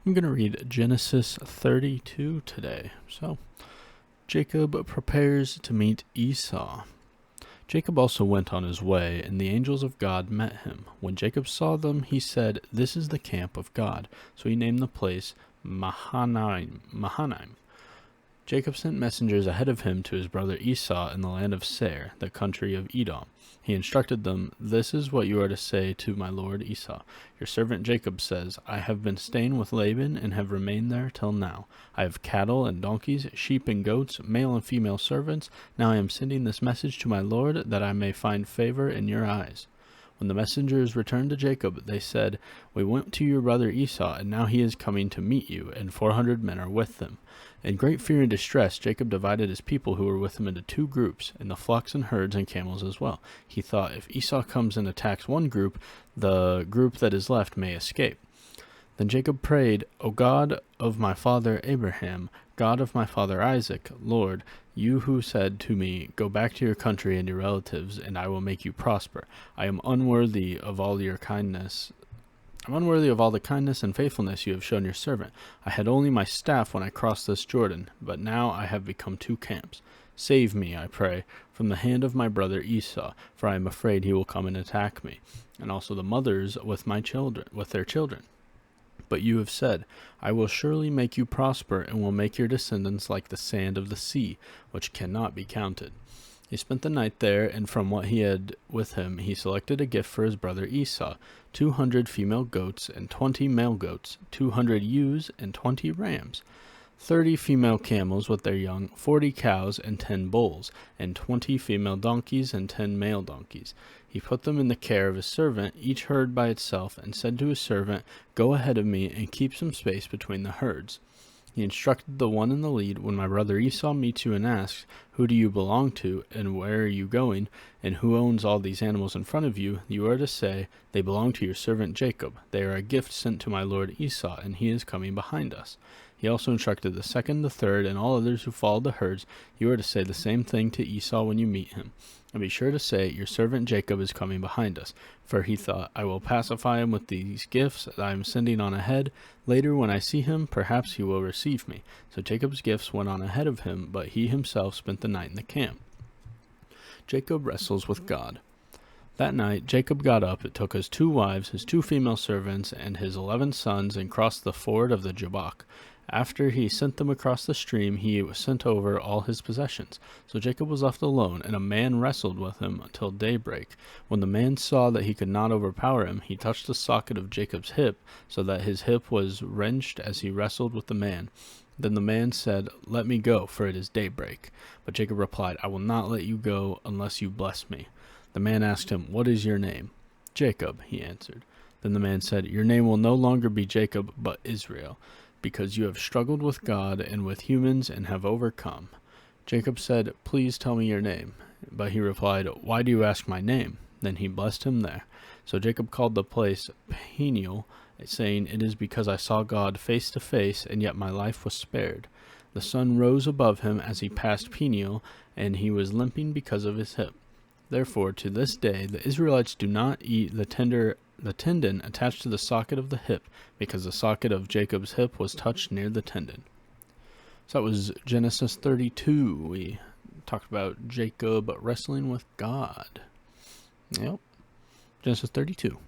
I'm going to read Genesis 32 today. So, Jacob prepares to meet Esau. Jacob also went on his way, and the angels of God met him. When Jacob saw them, he said, "This is the camp of God." So he named the place Mahanaim. Jacob sent messengers ahead of him to his brother Esau in the land of Seir, the country of Edom. He instructed them, "This is what you are to say to my lord Esau. Your servant Jacob says, I have been staying with Laban and have remained there till now. I have cattle and donkeys, sheep and goats, male and female servants. Now I am sending this message to my lord that I may find favor in your eyes." When the messengers returned to Jacob, they said, "We went to your brother Esau, and now he is coming to meet you, and 400 men are with him." In great fear and distress, Jacob divided his people who were with him into two groups, and the flocks and herds and camels as well. He thought, if Esau comes and attacks one group, the group that is left may escape. Then Jacob prayed, "O God of my father Abraham, God of my father Isaac, Lord, you who said to me, 'Go back to your country and your relatives, and I will make you prosper.' I am unworthy of all your kindness. I'm unworthy of all the kindness and faithfulness you have shown your servant. I had only my staff when I crossed this Jordan, but now I have become two camps. Save me, I pray, from the hand of my brother Esau, for I am afraid he will come and attack me, and also the mothers with their children. But you have said, 'I will surely make you prosper, and will make your descendants like the sand of the sea, which cannot be counted.'" He spent the night there, and from what he had with him he selected a gift for his brother Esau, 200 female goats and 20 male goats, 200 ewes and 20 rams, 30 female camels with their young, 40 cows and 10 bulls, and 20 female donkeys and 10 male donkeys. He put them in the care of his servant, each herd by itself, and said to his servant, "Go ahead of me and keep some space between the herds." He instructed the one in the lead, "When my brother Esau meets you and asks, 'Who do you belong to, and where are you going, and who owns all these animals in front of you?' you are to say, 'They belong to your servant Jacob. They are a gift sent to my lord Esau, and he is coming behind us.'" He also instructed the second, the third, and all others who followed the herds, "You are to say the same thing to Esau when you meet him. And be sure to say, 'Your servant Jacob is coming behind us.' For he thought, 'I will pacify him with these gifts that I am sending on ahead. Later, when I see him, perhaps he will receive me.' So Jacob's gifts went on ahead of him, but he himself spent the night in the camp. Jacob wrestles with God. That night Jacob got up, took his 2 wives, his 2 female servants, and his 11 sons, and crossed the ford of the Jabbok. After he sent them across the stream, he sent over all his possessions. So Jacob was left alone, and a man wrestled with him until daybreak. When the man saw that he could not overpower him, he touched the socket of Jacob's hip, so that his hip was wrenched as he wrestled with the man. Then the man said, "Let me go, for it is daybreak." But Jacob replied, "I will not let you go unless you bless me." The man asked him, "What is your name?" "Jacob," he answered. Then the man said, "Your name will no longer be Jacob, but Israel, because you have struggled with God and with humans and have overcome." Jacob said, "Please tell me your name." But he replied, "Why do you ask my name?" Then he blessed him there. So Jacob called the place Peniel, saying, "It is because I saw God face to face, and yet my life was spared." The sun rose above him as he passed Peniel, and he was limping because of his hip. Therefore, to this day, the Israelites do not eat the tendon attached to the socket of the hip, because the socket of Jacob's hip was touched near the tendon. So that was Genesis 32. We talked about Jacob wrestling with God. Yep. Genesis 32.